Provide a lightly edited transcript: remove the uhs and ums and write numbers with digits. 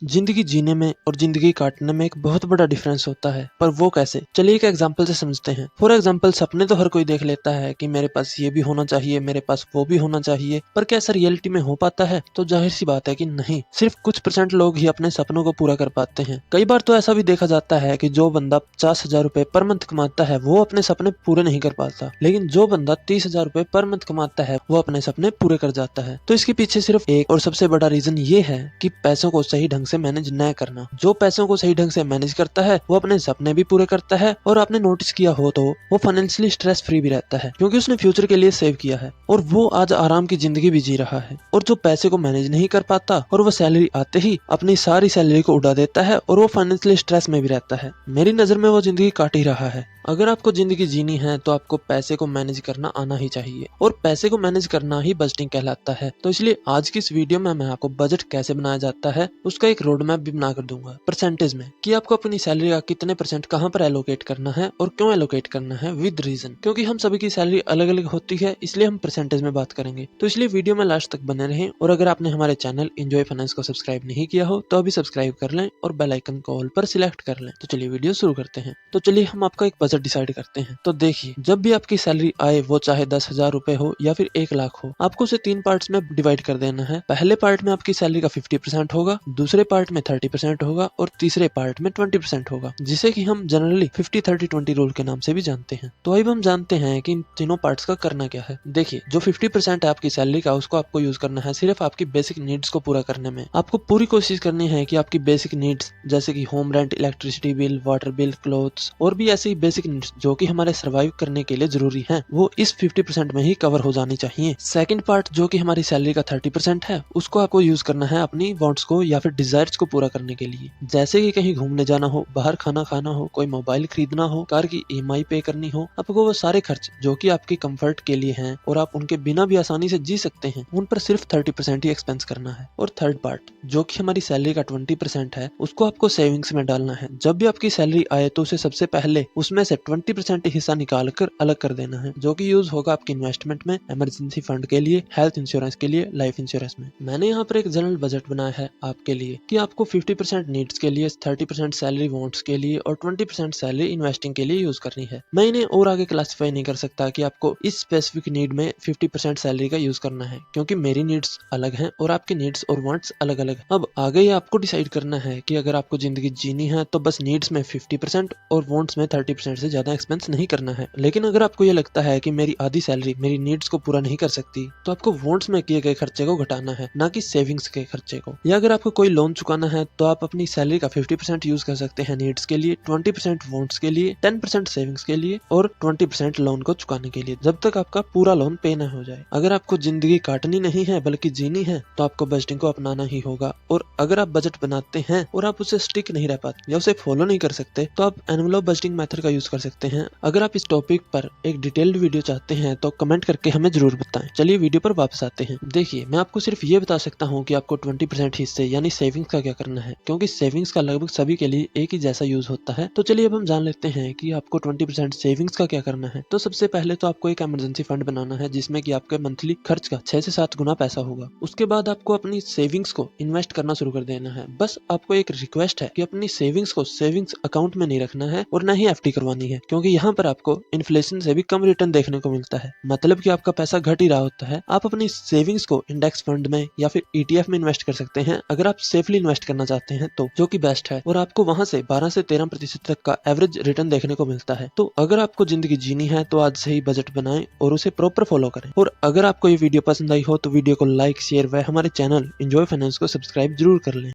जिंदगी जीने में और जिंदगी काटने में एक बहुत बड़ा डिफरेंस होता है, पर वो कैसे? चलिए एक एग्जांपल से समझते हैं। फॉर एग्जांपल, सपने तो हर कोई देख लेता है कि मेरे पास ये भी होना चाहिए, मेरे पास वो भी होना चाहिए, पर क्या ऐसा रियलिटी में हो पाता है? तो जाहिर सी बात है कि नहीं। सिर्फ कुछ परसेंट लोग ही अपने सपनों को पूरा कर पाते हैं। कई बार तो ऐसा भी देखा जाता है कि जो बंदा 50,000 रुपए पर मंथ कमाता है वो अपने सपने पूरे नहीं कर पाता, लेकिन जो बंदा 30,000 रुपए पर मंथ कमाता है वो अपने सपने पूरे कर जाता है। तो इसके पीछे सिर्फ एक और सबसे बड़ा रीजन ये है कि पैसों को सही ढंग से मैनेज न करना। जो पैसों को सही ढंग से मैनेज करता है वो अपने सपने भी पूरे करता है, और आपने नोटिस किया हो तो वो फाइनेंशियली स्ट्रेस फ्री भी रहता है, क्योंकि उसने फ्यूचर के लिए सेव किया है और वो आज आराम की जिंदगी भी जी रहा है। और जो पैसे को मैनेज नहीं कर पाता और वो सैलरी आते ही अपनी सारी सैलरी को उड़ा देता है और वो फाइनेंशियली स्ट्रेस में भी रहता है, मेरी नजर में वो जिंदगी काट ही रहा है। अगर आपको जिंदगी जीनी है तो आपको पैसे को मैनेज करना आना ही चाहिए, और पैसे को मैनेज करना ही बजटिंग कहलाता है। तो इसलिए आज की इस वीडियो में मैं आपको बजट कैसे बनाया जाता है उसका एक रोड मैप भी बना कर दूंगा, परसेंटेज में, कि आपको अपनी सैलरी का कितने परसेंट कहां पर एलोकेट करना है और क्यों एलोकेट करना है, विद रीजन। क्योंकि हम सभी की सैलरी अलग अलग होती है, इसलिए हम परसेंटेज में बात करेंगे। तो इसलिए वीडियो में लास्ट तक बने रहें, और अगर आपने हमारे चैनल एंजॉय फाइनेंस को सब्सक्राइब नहीं किया हो तो अभी सब्सक्राइब कर लें और बेल आइकन को ऑल पर सिलेक्ट कर लें। तो चलिए वीडियो शुरू करते हैं। तो चलिए हम आपका एक बजट डिसाइड करते हैं। तो देखिए, जब भी आपकी सैलरी आए, वो चाहे 10,000 रुपए हो या फिर 1 लाख हो, आपको उसे 3 पार्ट्स में डिवाइड कर देना है। पहले पार्ट में आपकी सैलरी का 50% होगा, दूसरे पार्ट में 30% होगा और तीसरे पार्ट में 20% होगा, जिसे कि हम जनरली 50-30-20 रूल के नाम से भी जानते हैं। तो अब हम जानते हैं कि इन तीनों पार्ट्स का करना क्या है। देखिए, जो 50% है आपकी सैलरी का, उसको आपको यूज करना है सिर्फ आपकी बेसिक नीड्स को पूरा करने में। आपको पूरी कोशिश करनी है कि आपकी बेसिक नीड्स जैसे कि home rent, electricity bill, water bill, clothes और भी ऐसी बेसिक नीड्स जो कि हमारे सर्वाइव करने के लिए जरूरी हैं, वो इस 50% में ही कवर हो जानी चाहिए। सेकंड पार्ट जो कि हमारी सैलरी का 30% है, उसको आपको यूज करना है अपनी वांट्स को या फिर डिजायर्स को पूरा करने के लिए, जैसे कि कहीं घूमने जाना हो, बाहर खाना खाना हो, कोई मोबाइल खरीदना हो, कार की EMI पे करनी हो। आपको वो सारे खर्च जो कि आपके कंफर्ट के लिए हैं और आप उनके बिना भी आसानी से जी सकते हैं, उन पर सिर्फ 30% ही एक्सपेंस करना है। और थर्ड पार्ट जो कि हमारी सैलरी का 20% है, उसको आपको सेविंग्स में डालना है। जब भी आपकी सैलरी आए तो उसे सबसे पहले उसमें से 20% हिस्सा निकाल कर अलग कर देना है, जो कि यूज होगा आपकी इन्वेस्टमेंट में, इमरजेंसी फंड के लिए, हेल्थ इंश्योरेंस के लिए, लाइफ इंश्योरेंस में। मैंने यहाँ पर एक जनरल बजट बनाया है आपके लिए कि आपको 50% नीड्स के लिए, 30% सैलरी वांट्स के लिए और 20% सैलरी इन्वेस्टिंग के लिए यूज करनी है। मैं इन्हें और आगे क्लासिफाई नहीं कर सकता कि आपको इस स्पेसिफिक नीड में 50% सैलरी का यूज करना है, क्योंकि मेरी नीड्स अलग हैं और आपकी नीड्स और वांट्स अलग अलग है। अब आगे ये आपको डिसाइड करना है कि अगर आपको जिंदगी जीनी है तो बस नीड्स में 50% और वांट्स में 30% से ज्यादा एक्सपेंस नहीं करना है। लेकिन अगर आपको ये लगता है कि मेरी आधी सैलरी मेरी नीड्स को पूरा नहीं कर सकती, तो आपको वांट्स में किए गए खर्चे को घटाना है, ना कि सेविंग्स के खर्चे को। या अगर आपको कोई लोन चुकाना है तो आप अपनी सैलरी का 50% यूज कर सकते हैं नीड्स के लिए, 20% वांट्स के लिए, 10% सेविंग्स के लिए और 20% लोन को चुकाने के लिए, जब तक आपका पूरा लोन पे न हो जाए। अगर आपको जिंदगी काटनी नहीं है बल्कि जीनी है तो आपको बजटिंग को अपनाना ही होगा। और अगर आप बजट बनाते हैं और आप उसे स्टिक नहीं रह पाते या उसे फॉलो नहीं कर सकते, तो आप एनवेलप बजटिंग मेथड का यूज कर सकते हैं। अगर आप इस टॉपिक पर एक डिटेल्ड वीडियो चाहते हैं तो कमेंट करके हमें जरूर बताएं। चलिए वीडियो पर वापस आते हैं। देखिए, मैं आपको सिर्फ ये बता सकता हूँ कि आपको 20% हिस्से यानी सेविंग्स का क्या करना है, क्योंकि सेविंग्स का लगभग सभी के लिए एक ही जैसा यूज होता है। तो चलिए अब हम जान लेते हैं कि आपको 20% सेविंग्स का क्या करना है। तो सबसे पहले तो आपको एक इमरजेंसी फंड बनाना है जिसमें कि आपके मंथली खर्च का 6 से 7 गुना पैसा होगा। उसके बाद आपको अपनी सेविंग्स को इन्वेस्ट करना शुरू कर देना है। बस आपको एक रिक्वेस्ट है कि अपनी सेविंग्स को सेविंग्स अकाउंट में नहीं रखना है और न ही FD करवानी है, क्योंकि यहाँ पर आपको इन्फ्लेशन से भी कम रिटर्न देखने को मिलता है, मतलब कि आपका पैसा घट ही रहा होता है। आप अपनी सेविंग्स को इंडेक्स फंड में या फिर ETF में इन्वेस्ट कर सकते हैं अगर आप सेफली इन्वेस्ट करना चाहते हैं तो, जो कि बेस्ट है, और आपको वहां से 12 से 13% तक का एवरेज रिटर्न देखने को मिलता है। तो अगर आपको जिंदगी जीनी है तो आज से ही बजट बनाएं और उसे प्रॉपर फॉलो करें। और अगर आपको ये वीडियो पसंद आई हो तो वीडियो को लाइक, शेयर व हमारे चैनल एंजॉय फाइनेंस को सब्सक्राइब जरूर कर लें।